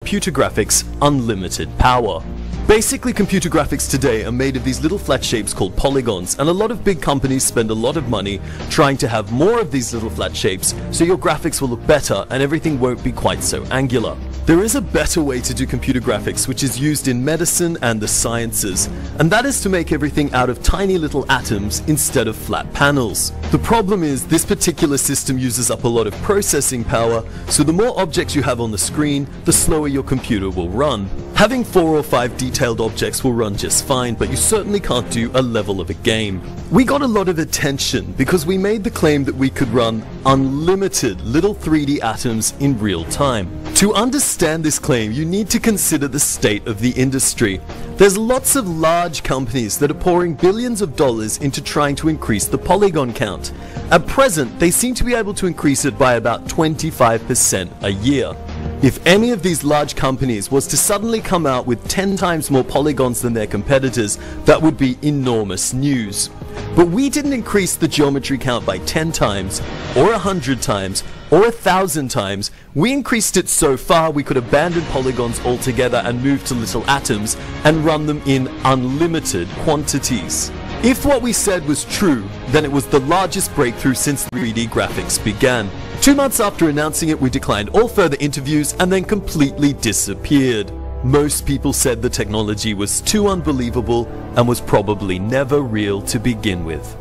computer graphics unlimited power. Basically, computer graphics today are made of these little flat shapes called polygons, and a lot of big companies spend a lot of money trying to have more of these little flat shapes so your graphics will look better and everything won't be quite so angular. There is a better way to do computer graphics which is used in medicine and the sciences, and that is to make everything out of tiny little atoms instead of flat panels. The problem is this particular system uses up a lot of processing power, so the more objects you have on the screen, the slower your computer will run. Having 4 or 5 detailed objects will run just fine, but you certainly can't do a level of a game. We got a lot of attention because we made the claim that we could run unlimited little 3D atoms in real time. To understand this claim, you need to consider the state of the industry. There's lots of large companies that are pouring billions of dollars into trying to increase the polygon count. At present, they seem to be able to increase it by about 25% a year. If any of these large companies was to suddenly come out with 10 times more polygons than their competitors, that would be enormous news. But we didn't increase the geometry count by 10 times, or 100 times, or 1,000 times. We increased it so far we could abandon polygons altogether and move to little atoms and run them in unlimited quantities. If what we said was true, then it was the largest breakthrough since 3D graphics began. 2 months after announcing it, we declined all further interviews and then completely disappeared. Most people said the technology was too unbelievable and was probably never real to begin with.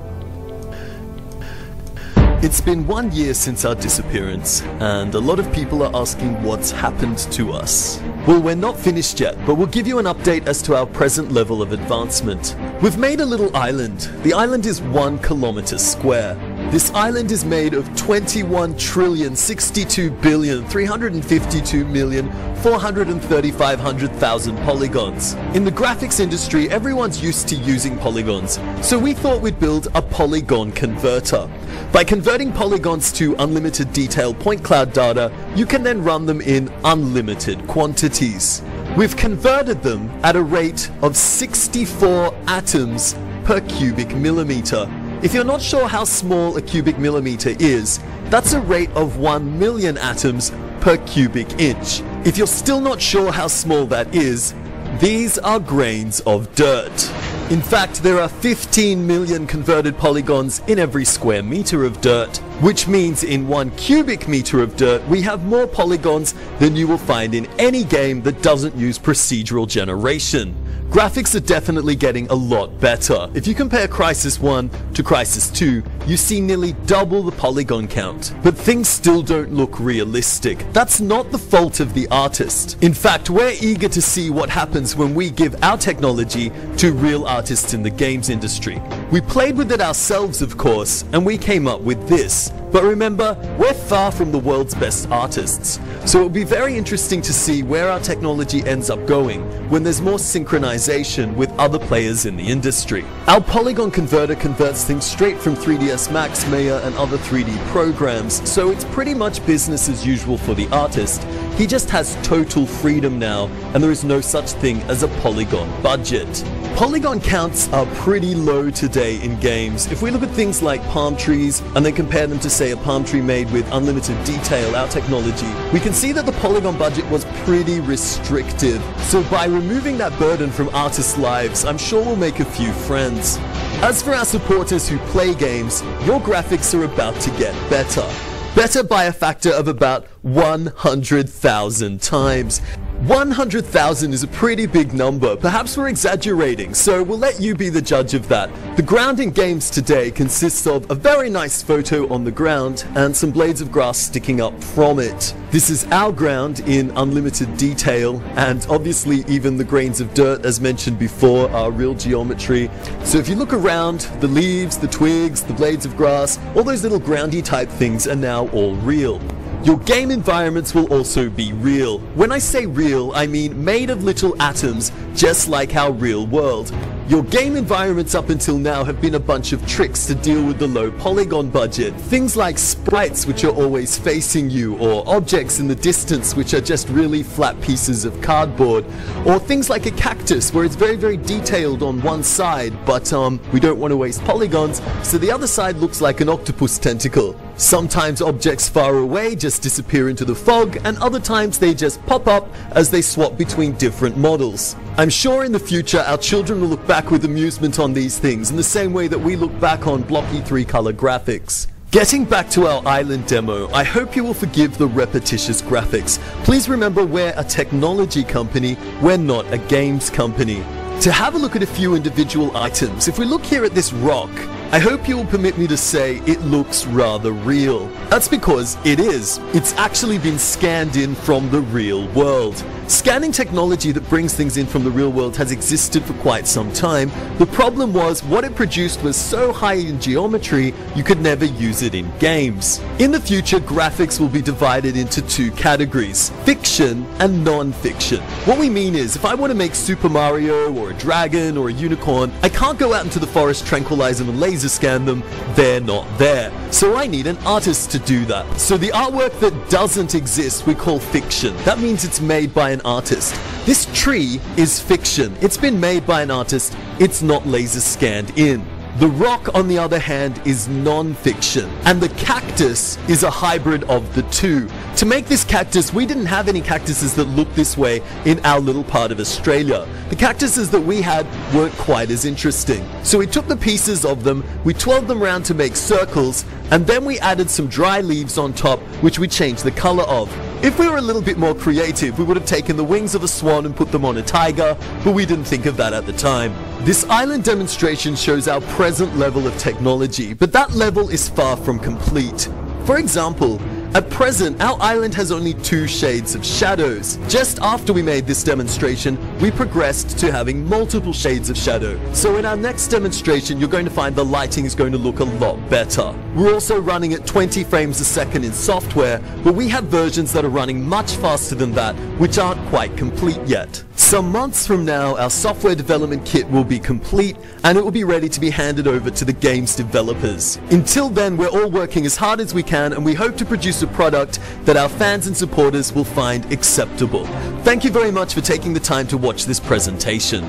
It's been 1 year since our disappearance, and a lot of people are asking what's happened to us. Well, we're not finished yet, but we'll give you an update as to our present level of advancement. We've made a little island. The island is 1 kilometer square. This island is made of 21,62,352,435,000 polygons. In the graphics industry, everyone's used to using polygons, so we thought we'd build a polygon converter. By converting polygons to unlimited detailed point cloud data, you can then run them in unlimited quantities. We've converted them at a rate of 64 atoms per cubic millimeter. If you're not sure how small a cubic millimeter is, that's a rate of 1 million atoms per cubic inch. If you're still not sure how small that is, these are grains of dirt. In fact, there are 15 million converted polygons in every square meter of dirt, which means in 1 cubic meter of dirt, we have more polygons than you will find in any game that doesn't use procedural generation. Graphics are definitely getting a lot better. If you compare Crysis 1 to Crysis 2, you see nearly double the polygon count. But things still don't look realistic. That's not the fault of the artist. In fact, we're eager to see what happens when we give our technology to real artists in the games industry. We played with it ourselves, of course, and we came up with this. But remember, we're far from the world's best artists, so it'll be very interesting to see where our technology ends up going when there's more synchronization with other players in the industry. Our polygon converter converts things straight from 3ds Max, Maya, and other 3D programs, so it's pretty much business as usual for the artist. He just has total freedom now, and there is no such thing as a polygon budget. Polygon counts are pretty low today in games. If we look at things like palm trees and then compare them to, say, a palm tree made with unlimited detail, our technology, we can see that the polygon budget was pretty restrictive. So by removing that burden from artists' lives, I'm sure we'll make a few friends. As for our supporters who play games, your graphics are about to get better. Better by a factor of about 100,000 times. 100,000 is a pretty big number. Perhaps we're exaggerating, so we'll let you be the judge of that. The ground in games today consists of a very nice photo on the ground and some blades of grass sticking up from it. This is our ground in unlimited detail, and obviously even the grains of dirt, as mentioned before, are real geometry. So if you look around, the leaves, the twigs, the blades of grass, all those little groundy type things are now all real. Your game environments will also be real. When I say real, I mean made of little atoms, just like our real world. Your game environments up until now have been a bunch of tricks to deal with the low polygon budget. Things like sprites which are always facing you, or objects in the distance which are just really flat pieces of cardboard, or things like a cactus where it's very detailed on one side, but we don't want to waste polygons, so the other side looks like an octopus tentacle. Sometimes objects far away just disappear into the fog, and other times they just pop up as they swap between different models. I'm sure in the future our children will look back with amusement on these things in the same way that we look back on blocky 3-color graphics. Getting back to our island demo, I hope you will forgive the repetitious graphics. Please remember we're a technology company, we're not a games company. To have a look at a few individual items, if we look here at this rock, I hope you will permit me to say it looks rather real. That's because it is. It's actually been scanned in from the real world. Scanning technology that brings things in from the real world has existed for quite some time. The problem was what it produced was so high in geometry you could never use it in games. In the future, graphics will be divided into two categories, fiction and non-fiction. What we mean is, if I want to make Super Mario or a dragon or a unicorn, I can't go out into the forest, tranquilize them and laser scan them. They're not there. So I need an artist to do that. So the artwork that doesn't exist we call fiction. That means it's made by an artist. This tree is fiction. It's been made by an artist. It's not laser scanned in. The rock, on the other hand, is non-fiction, and the cactus is a hybrid of the two. To make this cactus, we didn't have any cactuses that looked this way in our little part of Australia. The cactuses that we had weren't quite as interesting. So we took the pieces of them, we twirled them around to make circles, and then we added some dry leaves on top, which we changed the color of. If we were a little bit more creative, we would have taken the wings of a swan and put them on a tiger, but we didn't think of that at the time. This island demonstration shows our present level of technology, but that level is far from complete. For example, at present, our island has only 2 shades of shadows. Just after we made this demonstration, we progressed to having multiple shades of shadow. So in our next demonstration, you're going to find the lighting is going to look a lot better. We're also running at 20 frames a second in software, but we have versions that are running much faster than that, which aren't quite complete yet. Some months from now, our software development kit will be complete and it will be ready to be handed over to the game's developers. Until then, we're all working as hard as we can and we hope to produce a product that our fans and supporters will find acceptable. Thank you very much for taking the time to watch this presentation.